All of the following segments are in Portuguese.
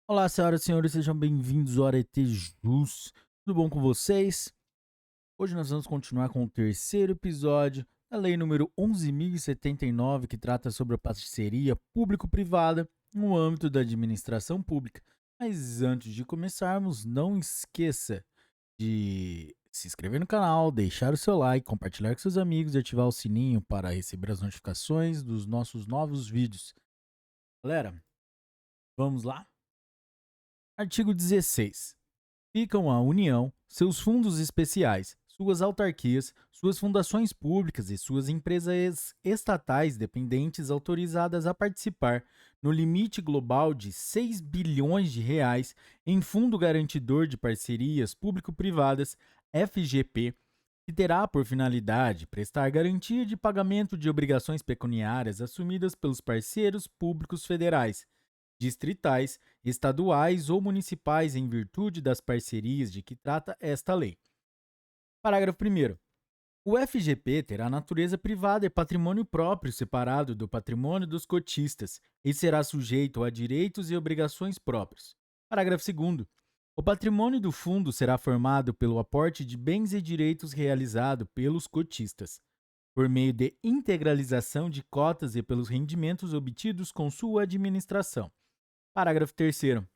Olá, senhoras e senhores, sejam bem-vindos ao Hora ET Jus. Tudo bom com vocês? Hoje nós vamos continuar com o terceiro episódio da Lei número 11.079, que trata sobre a parceria público-privada no âmbito da administração pública. Mas antes de começarmos, não esqueça de se inscrever no canal, deixar o seu like, compartilhar com seus amigos e ativar o sininho para receber as notificações dos nossos novos vídeos. Galera, vamos lá? Artigo 16. Ficam a União, seus fundos especiais, suas autarquias, suas fundações públicas e suas empresas estatais dependentes autorizadas a participar, no limite global de 6 bilhões de reais, em Fundo Garantidor de Parcerias Público-Privadas, FGP, que terá por finalidade prestar garantia de pagamento de obrigações pecuniárias assumidas pelos parceiros públicos federais, distritais, estaduais ou municipais em virtude das parcerias de que trata esta lei. Parágrafo 1º. O FGP terá natureza privada e patrimônio próprio separado do patrimônio dos cotistas e será sujeito a direitos e obrigações próprios. Parágrafo 2º. O patrimônio do fundo será formado pelo aporte de bens e direitos realizado pelos cotistas, por meio de integralização de cotas e pelos rendimentos obtidos com sua administração. Parágrafo 3º.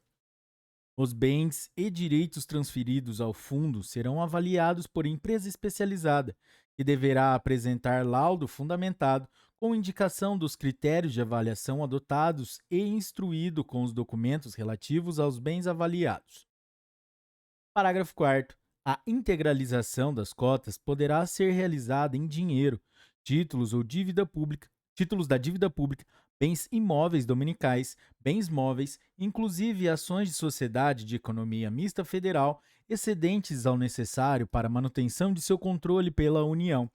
Os bens e direitos transferidos ao fundo serão avaliados por empresa especializada, que deverá apresentar laudo fundamentado com indicação dos critérios de avaliação adotados e instruído com os documentos relativos aos bens avaliados. Parágrafo 4º. A integralização das cotas poderá ser realizada em dinheiro, títulos ou dívida pública, títulos da dívida pública, bens imóveis dominicais, bens móveis, inclusive ações de sociedade de economia mista federal excedentes ao necessário para a manutenção de seu controle pela União,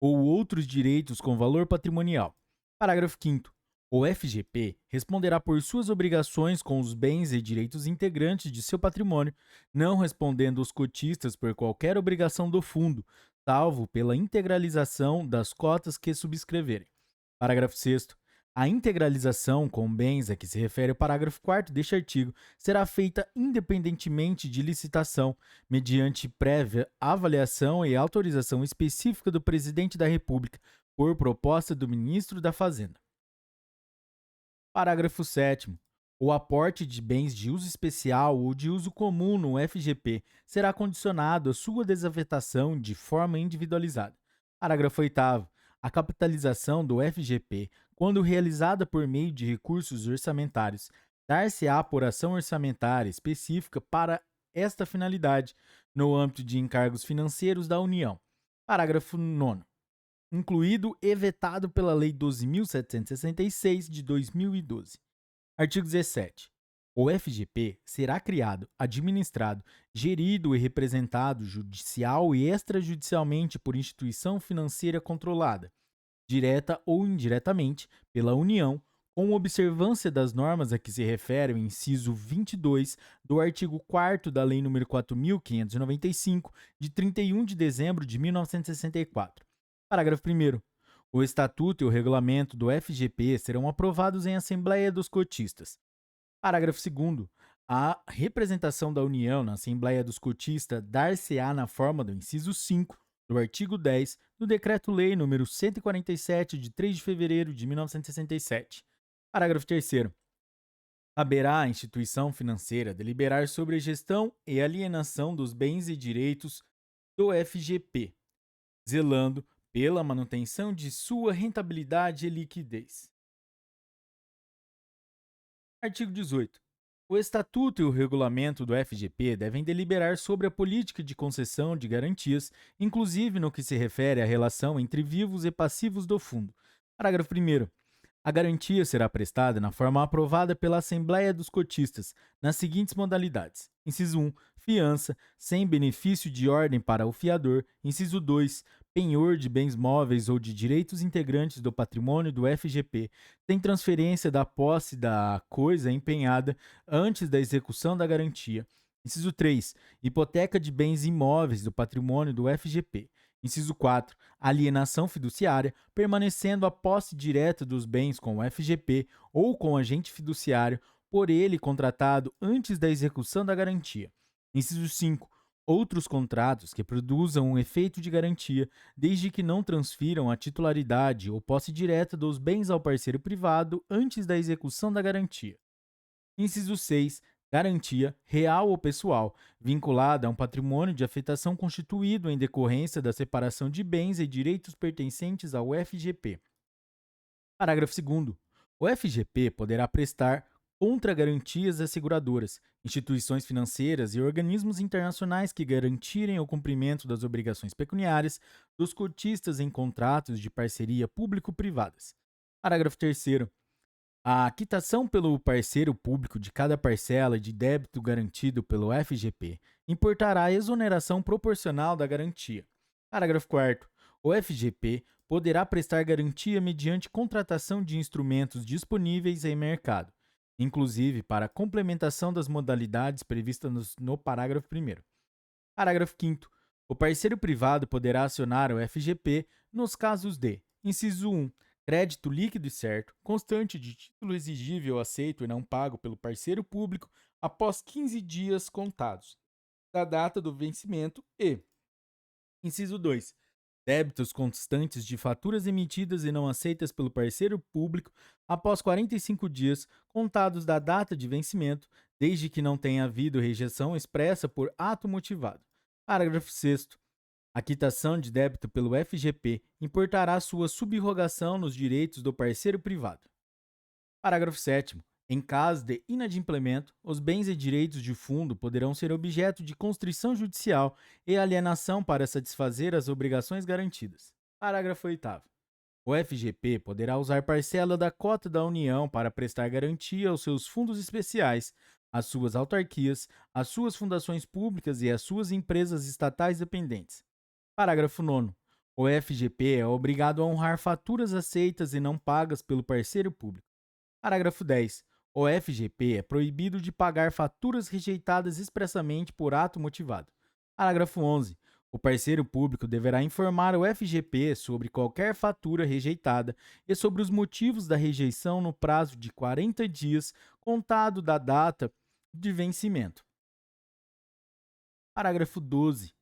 ou outros direitos com valor patrimonial. Parágrafo 5º. O FGP responderá por suas obrigações com os bens e direitos integrantes de seu patrimônio, não respondendo os cotistas por qualquer obrigação do fundo, salvo pela integralização das cotas que subscreverem. Parágrafo 6º. A integralização com bens a que se refere o parágrafo 4º deste artigo será feita independentemente de licitação, mediante prévia avaliação e autorização específica do Presidente da República, por proposta do Ministro da Fazenda. Parágrafo 7º. O aporte de bens de uso especial ou de uso comum no FGP será condicionado à sua desafetação de forma individualizada. Parágrafo 8º. A capitalização do FGP, quando realizada por meio de recursos orçamentários, dar-se-á por ação orçamentária específica para esta finalidade, no âmbito de encargos financeiros da União. Parágrafo 9º, incluído e vetado pela Lei 12.766 de 2012. Artigo 17. O FGP será criado, administrado, gerido e representado judicial e extrajudicialmente por instituição financeira controlada, direta ou indiretamente, pela União, com observância das normas a que se refere o inciso 22 do artigo 4º da Lei nº 4.595, de 31 de dezembro de 1964. Parágrafo 1º. O Estatuto e o Regulamento do FGP serão aprovados em Assembleia dos Cotistas. Parágrafo 2º. A representação da União na Assembleia dos Cotistas dar-se-á na forma do inciso 5 do artigo 10 do Decreto-Lei nº 147, de 3 de fevereiro de 1967. Parágrafo 3º. Caberá à instituição financeira deliberar sobre a gestão e alienação dos bens e direitos do FGP, zelando pela manutenção de sua rentabilidade e liquidez. Artigo 18. O Estatuto e o Regulamento do FGP devem deliberar sobre a política de concessão de garantias, inclusive no que se refere à relação entre vivos e passivos do fundo. Parágrafo 1º. A garantia será prestada na forma aprovada pela Assembleia dos Cotistas, nas seguintes modalidades: inciso 1, fiança, sem benefício de ordem para o fiador; inciso 2, penhor de bens móveis ou de direitos integrantes do patrimônio do FGP, sem transferência da posse da coisa empenhada antes da execução da garantia; inciso 3, hipoteca de bens imóveis do patrimônio do FGP; inciso 4, alienação fiduciária, permanecendo a posse direta dos bens com o FGP ou com agente fiduciário, por ele contratado antes da execução da garantia. Inciso 5. Outros contratos que produzam um efeito de garantia, desde que não transfiram a titularidade ou posse direta dos bens ao parceiro privado antes da execução da garantia. Inciso 6. Garantia, real ou pessoal, vinculada a um patrimônio de afetação constituído em decorrência da separação de bens e direitos pertencentes ao FGP. Parágrafo 2º. O FGP poderá prestar contragarantias às seguradoras, instituições financeiras e organismos internacionais que garantirem o cumprimento das obrigações pecuniárias dos cotistas em contratos de parceria público-privadas. Parágrafo 3º. A quitação pelo parceiro público de cada parcela de débito garantido pelo FGP importará a exoneração proporcional da garantia. Parágrafo 4º. O FGP poderá prestar garantia mediante contratação de instrumentos disponíveis em mercado, inclusive para complementação das modalidades previstas no parágrafo 1º. Parágrafo 5º. O parceiro privado poderá acionar o FGP nos casos de: inciso 1. Crédito líquido e certo, constante de título exigível aceito e não pago pelo parceiro público após 15 dias contados da data do vencimento e: inciso 2. Débitos constantes de faturas emitidas e não aceitas pelo parceiro público após 45 dias contados da data de vencimento, desde que não tenha havido rejeição expressa por ato motivado. Parágrafo 6º. A quitação de débito pelo FGP importará sua subrogação nos direitos do parceiro privado. Parágrafo 7º. Em caso de inadimplemento, os bens e direitos de fundo poderão ser objeto de constrição judicial e alienação para satisfazer as obrigações garantidas. Parágrafo 8º. O FGP poderá usar parcela da cota da União para prestar garantia aos seus fundos especiais, às suas autarquias, às suas fundações públicas e às suas empresas estatais dependentes. Parágrafo 9º. O FGP é obrigado a honrar faturas aceitas e não pagas pelo parceiro público. Parágrafo 10. O FGP é proibido de pagar faturas rejeitadas expressamente por ato motivado. Parágrafo 11. O parceiro público deverá informar o FGP sobre qualquer fatura rejeitada e sobre os motivos da rejeição no prazo de 40 dias contado da data de vencimento. Parágrafo 12.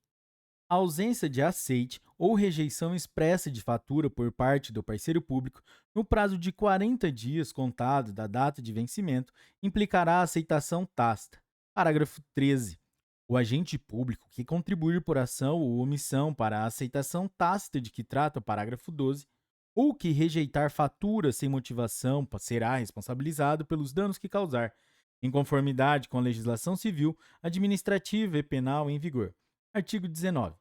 A ausência de aceite ou rejeição expressa de fatura por parte do parceiro público no prazo de 40 dias contado da data de vencimento implicará a aceitação tácita. Parágrafo 13. O agente público que contribuir por ação ou omissão para a aceitação tácita de que trata o parágrafo 12 ou que rejeitar fatura sem motivação será responsabilizado pelos danos que causar, em conformidade com a legislação civil, administrativa e penal em vigor. Artigo 19.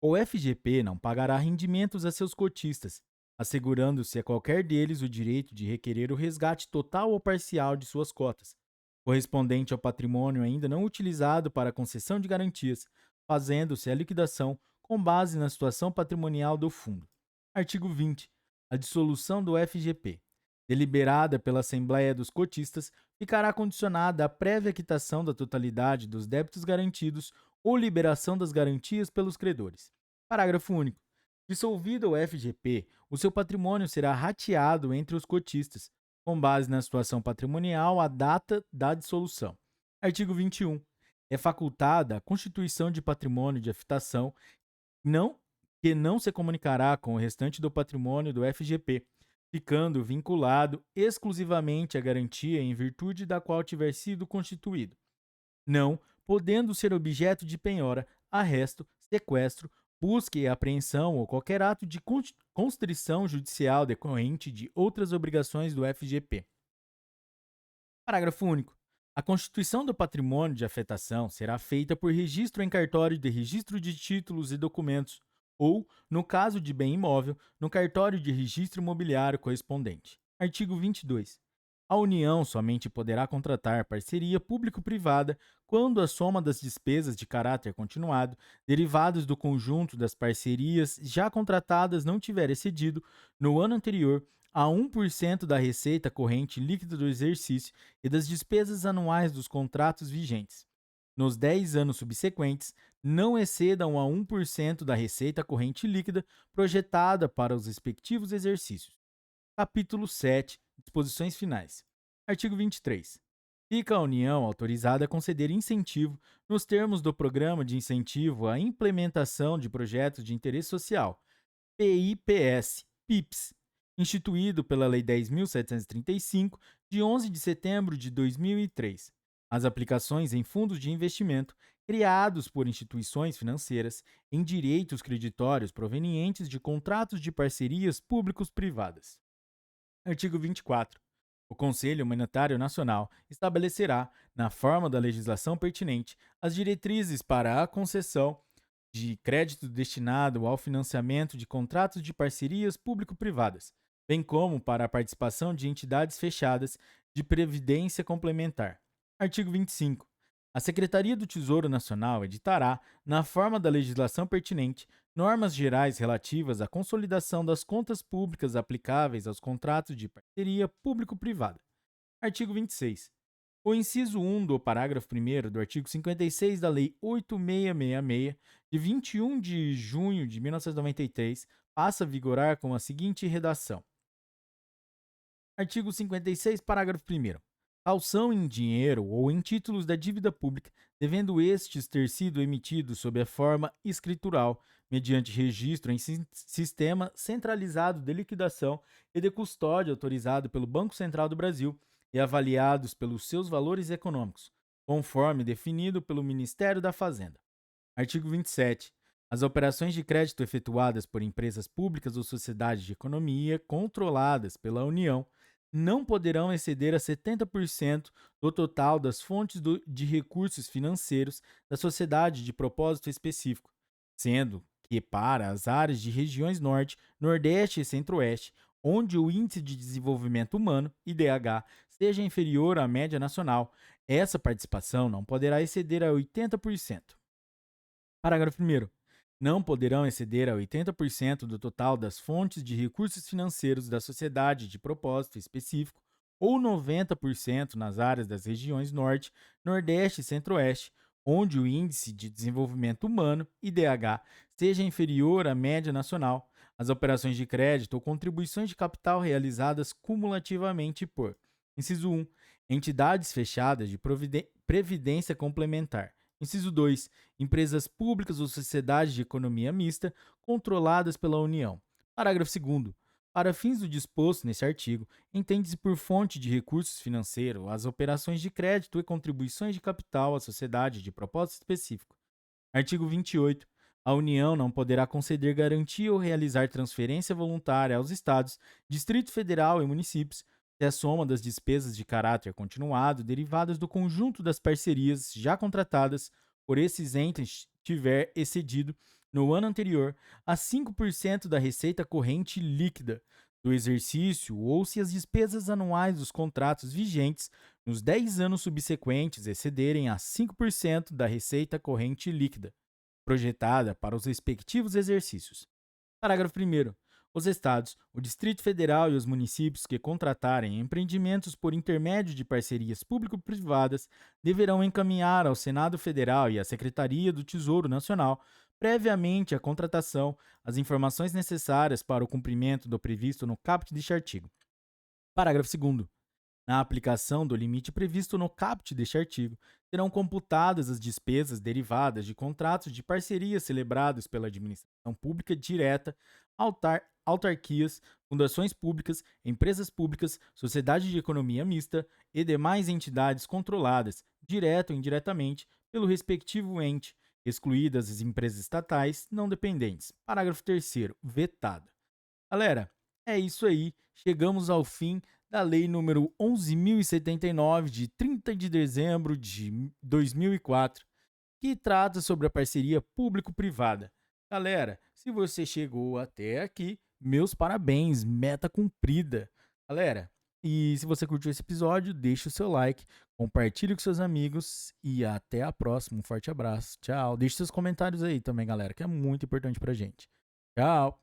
O FGP não pagará rendimentos a seus cotistas, assegurando-se a qualquer deles o direito de requerer o resgate total ou parcial de suas cotas, correspondente ao patrimônio ainda não utilizado para a concessão de garantias, fazendo-se a liquidação com base na situação patrimonial do fundo. Artigo 20. A dissolução do FGP, deliberada pela Assembleia dos Cotistas, ficará condicionada à prévia quitação da totalidade dos débitos garantidos ou liberação das garantias pelos credores. Parágrafo único. Dissolvido o FGP, o seu patrimônio será rateado entre os cotistas, com base na situação patrimonial à data da dissolução. Artigo 21. É facultada a constituição de patrimônio de afetação que não se comunicará com o restante do patrimônio do FGP, ficando vinculado exclusivamente à garantia em virtude da qual tiver sido constituído, não podendo ser objeto de penhora, arresto, sequestro, busca e apreensão ou qualquer ato de constrição judicial decorrente de outras obrigações do FGP. Parágrafo único. A constituição do patrimônio de afetação será feita por registro em cartório de registro de títulos e documentos ou, no caso de bem imóvel, no cartório de registro imobiliário correspondente. Artigo 22. A União somente poderá contratar parceria público-privada quando a soma das despesas de caráter continuado, derivadas do conjunto das parcerias já contratadas, não tiver excedido, no ano anterior, a 1% da receita corrente líquida do exercício e das despesas anuais dos contratos vigentes. Nos 10 anos subsequentes, não excedam a 1% da receita corrente líquida projetada para os respectivos exercícios. Capítulo 7. Disposições finais. Artigo 23. Fica a União autorizada a conceder incentivo nos termos do Programa de Incentivo à Implementação de Projetos de Interesse Social, PIPS, PIPS, instituído pela Lei 10.735, de 11 de setembro de 2003. As aplicações em fundos de investimento criados por instituições financeiras em direitos creditórios provenientes de contratos de parcerias públicos-privadas. Artigo 24. O Conselho Monetário Nacional estabelecerá, na forma da legislação pertinente, as diretrizes para a concessão de crédito destinado ao financiamento de contratos de parcerias público-privadas, bem como para a participação de entidades fechadas de previdência complementar. Artigo 25. A Secretaria do Tesouro Nacional editará, na forma da legislação pertinente, normas gerais relativas à consolidação das contas públicas aplicáveis aos contratos de parceria público-privada. Artigo 26. O inciso 1 do parágrafo 1º do artigo 56 da Lei 8666, de 21 de junho de 1993, passa a vigorar com a seguinte redação. Artigo 56, parágrafo 1º. Calção em dinheiro ou em títulos da dívida pública, devendo estes ter sido emitidos sob a forma escritural, mediante registro em sistema centralizado de liquidação e de custódia autorizado pelo Banco Central do Brasil e avaliados pelos seus valores econômicos, conforme definido pelo Ministério da Fazenda. Artigo 27. As operações de crédito efetuadas por empresas públicas ou sociedades de economia controladas pela União não poderão exceder a 70% do total das fontes de recursos financeiros da sociedade de propósito específico, sendo que para as áreas de regiões Norte, Nordeste e Centro-Oeste, onde o Índice de Desenvolvimento Humano, IDH, seja inferior à média nacional, essa participação não poderá exceder a 80%. Parágrafo 1º. Não poderão exceder a 80% do total das fontes de recursos financeiros da sociedade de propósito específico ou 90% nas áreas das regiões Norte, Nordeste e Centro-Oeste, onde o Índice de Desenvolvimento Humano, IDH, seja inferior à média nacional, as operações de crédito ou contribuições de capital realizadas cumulativamente por: inciso 1. Entidades fechadas de previdência complementar. Inciso 2. Empresas públicas ou sociedades de economia mista controladas pela União. Parágrafo 2º. Para fins do disposto neste artigo, entende-se por fonte de recursos financeiros as operações de crédito e contribuições de capital à sociedade de propósito específico. Artigo 28. A União não poderá conceder garantia ou realizar transferência voluntária aos Estados, Distrito Federal e municípios se a soma das despesas de caráter continuado derivadas do conjunto das parcerias já contratadas por esses entes tiver excedido, no ano anterior, a 5% da receita corrente líquida do exercício ou se as despesas anuais dos contratos vigentes nos 10 anos subsequentes excederem a 5% da receita corrente líquida, projetada para os respectivos exercícios. Parágrafo 1º. Os Estados, o Distrito Federal e os municípios que contratarem empreendimentos por intermédio de parcerias público-privadas deverão encaminhar ao Senado Federal e à Secretaria do Tesouro Nacional, previamente à contratação, as informações necessárias para o cumprimento do previsto no caput deste artigo. Parágrafo 2º. Na aplicação do limite previsto no caput deste artigo, serão computadas as despesas derivadas de contratos de parceria celebrados pela administração pública direta, autarquias, fundações públicas, empresas públicas, sociedade de economia mista e demais entidades controladas, direto ou indiretamente, pelo respectivo ente, excluídas as empresas estatais não dependentes. Parágrafo 3º. Vetado. Galera, é isso aí. Chegamos ao fim da Lei número 11.079, de 30 de dezembro de 2004, que trata sobre a parceria público-privada. Galera, se você chegou até aqui, meus parabéns, meta cumprida. Galera, e se você curtiu esse episódio, deixa o seu like, compartilhe com seus amigos e até a próxima. Um forte abraço. Tchau. Deixe seus comentários aí também, galera, que é muito importante pra gente. Tchau.